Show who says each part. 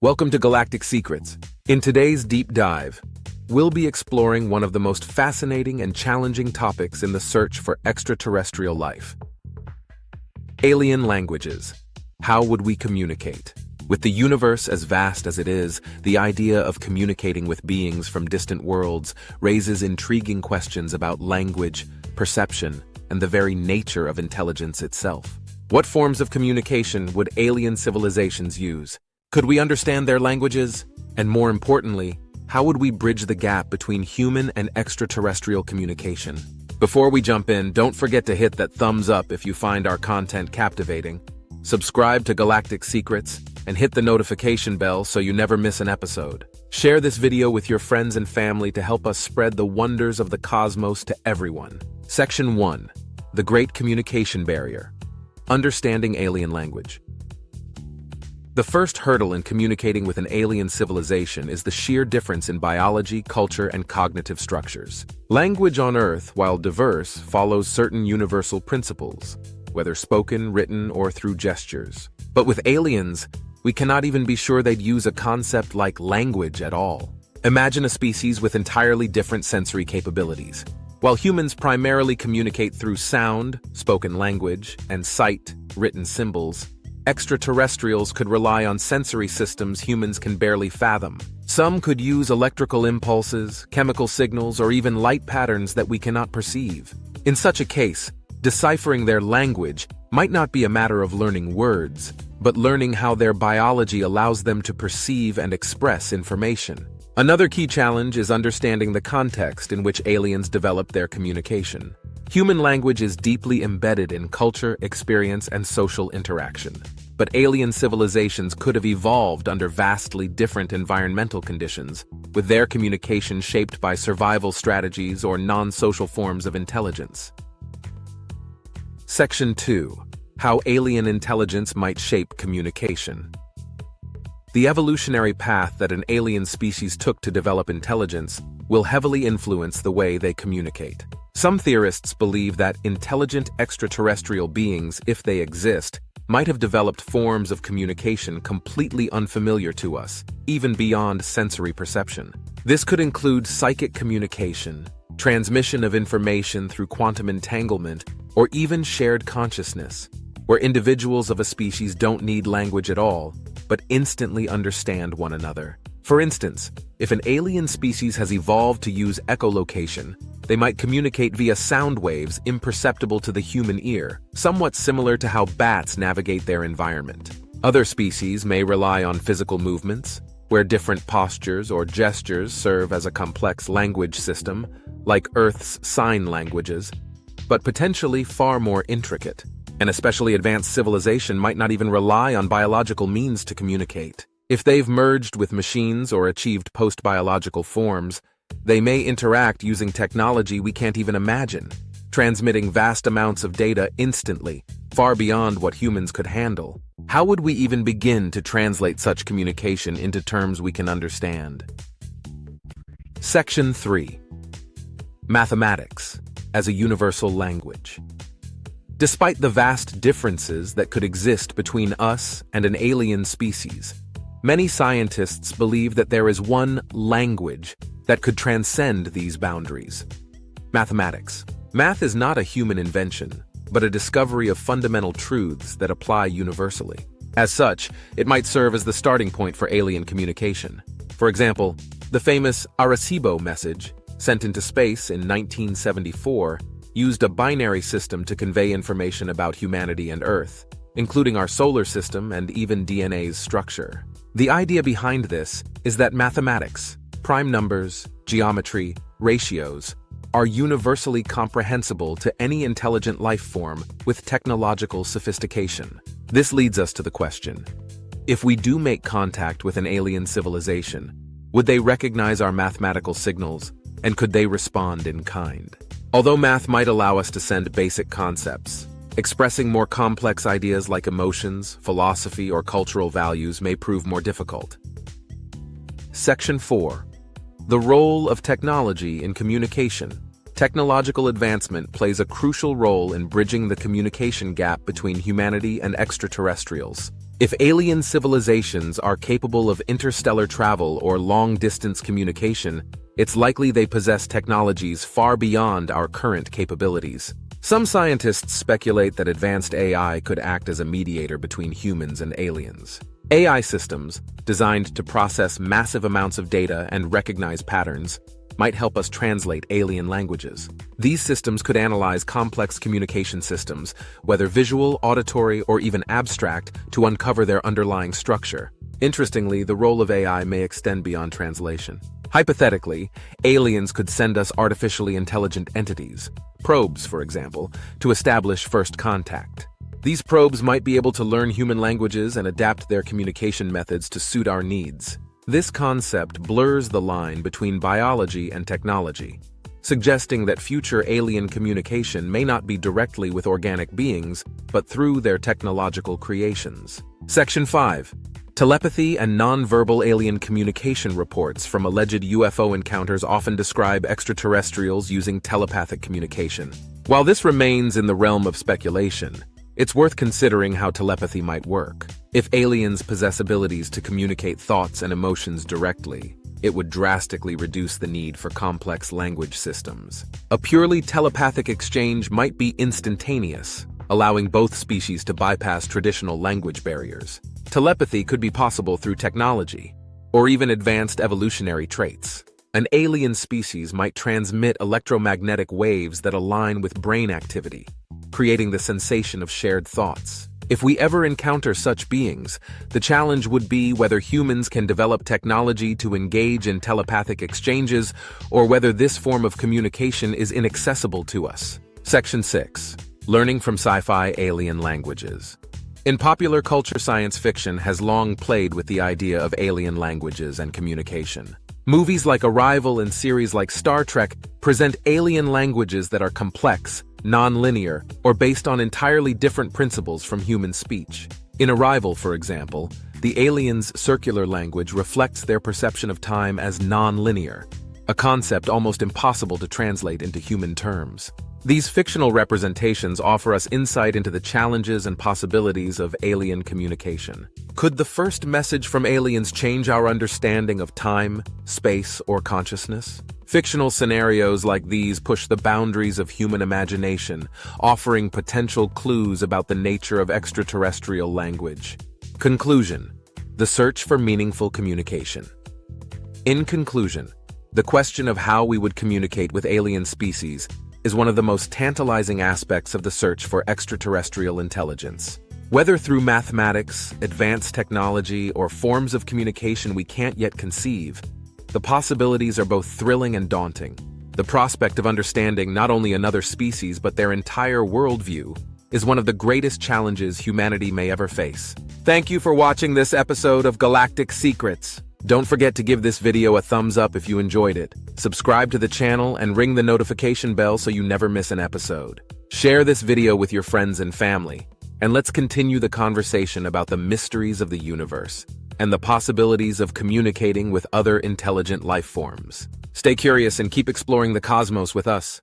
Speaker 1: Welcome to Galactic Secrets. In today's deep dive, we'll be exploring one of the most fascinating and challenging topics in the search for extraterrestrial life. Alien languages. How would we communicate? With the universe as vast as it is, the idea of communicating with beings from distant worlds raises intriguing questions about language, perception, and the very nature of intelligence itself. What forms of communication would alien civilizations use? Could we understand their languages? And more importantly, how would we bridge the gap between human and extraterrestrial communication? Before we jump in, don't forget to hit that thumbs up if you find our content captivating. Subscribe to Galactic Secrets and hit the notification bell so you never miss an episode. Share this video with your friends and family to help us spread the wonders of the cosmos to everyone. Section 1. The Great Communication Barrier. Understanding alien language. The first hurdle in communicating with an alien civilization is the sheer difference in biology, culture, and cognitive structures. Language on Earth, while diverse, follows certain universal principles, whether spoken, written, or through gestures. But with aliens, we cannot even be sure they'd use a concept like language at all. Imagine a species with entirely different sensory capabilities. While humans primarily communicate through sound, spoken language, and sight, written symbols, extraterrestrials could rely on sensory systems humans can barely fathom. Some could use electrical impulses, chemical signals, or even light patterns that we cannot perceive. In such a case, deciphering their language might not be a matter of learning words, but learning how their biology allows them to perceive and express information. Another key challenge is understanding the context in which aliens develop their communication. Human language is deeply embedded in culture, experience, and social interaction. But alien civilizations could have evolved under vastly different environmental conditions, with their communication shaped by survival strategies or non-social forms of intelligence. Section 2. How alien intelligence might shape communication. The evolutionary path that an alien species took to develop intelligence will heavily influence the way they communicate. Some theorists believe that intelligent extraterrestrial beings, if they exist, might have developed forms of communication completely unfamiliar to us, even beyond sensory perception. This could include psychic communication, transmission of information through quantum entanglement, or even shared consciousness, where individuals of a species don't need language at all, but instantly understand one another. For instance, if an alien species has evolved to use echolocation, they might communicate via sound waves imperceptible to the human ear, somewhat similar to how bats navigate their environment. Other species may rely on physical movements, where different postures or gestures serve as a complex language system, like Earth's sign languages, but potentially far more intricate. An especially advanced civilization might not even rely on biological means to communicate. If they've merged with machines or achieved post-biological forms, they may interact using technology we can't even imagine, transmitting vast amounts of data instantly, far beyond what humans could handle. How would we even begin to translate such communication into terms we can understand? Section 3. Mathematics as a universal language. Despite the vast differences that could exist between us and an alien species, many scientists believe that there is one language that could transcend these boundaries. Mathematics. Math is not a human invention, but a discovery of fundamental truths that apply universally. As such, it might serve as the starting point for alien communication. For example, the famous Arecibo message, sent into space in 1974, used a binary system to convey information about humanity and Earth, including our solar system and even DNA's structure. The idea behind this is that mathematics, prime numbers, geometry, ratios, are universally comprehensible to any intelligent life form with technological sophistication. This leads us to the question: if we do make contact with an alien civilization, would they recognize our mathematical signals, and could they respond in kind? Although math might allow us to send basic concepts, expressing more complex ideas like emotions, philosophy, or cultural values may prove more difficult. Section 4. The role of technology in communication. Technological advancement plays a crucial role in bridging the communication gap between humanity and extraterrestrials. If alien civilizations are capable of interstellar travel or long-distance communication, it's likely they possess technologies far beyond our current capabilities. Some scientists speculate that advanced AI could act as a mediator between humans and aliens. AI systems, designed to process massive amounts of data and recognize patterns, might help us translate alien languages. These systems could analyze complex communication systems, whether visual, auditory, or even abstract, to uncover their underlying structure. Interestingly, the role of AI may extend beyond translation. Hypothetically, aliens could send us artificially intelligent entities, probes, for example, to establish first contact. These probes might be able to learn human languages and adapt their communication methods to suit our needs. This concept blurs the line between biology and technology, suggesting that future alien communication may not be directly with organic beings, but through their technological creations. Section 5. Telepathy and non-verbal alien communication. Reports from alleged UFO encounters often describe extraterrestrials using telepathic communication. While this remains in the realm of speculation, it's worth considering how telepathy might work. If aliens possess abilities to communicate thoughts and emotions directly, it would drastically reduce the need for complex language systems. A purely telepathic exchange might be instantaneous, allowing both species to bypass traditional language barriers. Telepathy could be possible through technology, or even advanced evolutionary traits. An alien species might transmit electromagnetic waves that align with brain activity, creating the sensation of shared thoughts. If we ever encounter such beings, the challenge would be whether humans can develop technology to engage in telepathic exchanges, or whether this form of communication is inaccessible to us. Section 6. Learning from sci-fi alien languages. In popular culture, science fiction has long played with the idea of alien languages and communication. Movies like Arrival and series like Star Trek present alien languages that are complex, non-linear, or based on entirely different principles from human speech. In Arrival, for example, the aliens' circular language reflects their perception of time as non-linear, a concept almost impossible to translate into human terms. These fictional representations offer us insight into the challenges and possibilities of alien communication. Could the first message from aliens change our understanding of time, space, or consciousness? Fictional scenarios like these push the boundaries of human imagination, offering potential clues about the nature of extraterrestrial language. Conclusion: the search for meaningful communication. In conclusion, the question of how we would communicate with alien species is one of the most tantalizing aspects of the search for extraterrestrial intelligence. Whether through mathematics, advanced technology, or forms of communication we can't yet conceive, the possibilities are both thrilling and daunting. The prospect of understanding not only another species but their entire worldview is one of the greatest challenges humanity may ever face. Thank you for watching this episode of Galactic Secrets. Don't forget to give this video a thumbs up if you enjoyed it. Subscribe to the channel and ring the notification bell so you never miss an episode. Share this video with your friends and family, and let's continue the conversation about the mysteries of the universe and the possibilities of communicating with other intelligent life forms. Stay curious and keep exploring the cosmos with us.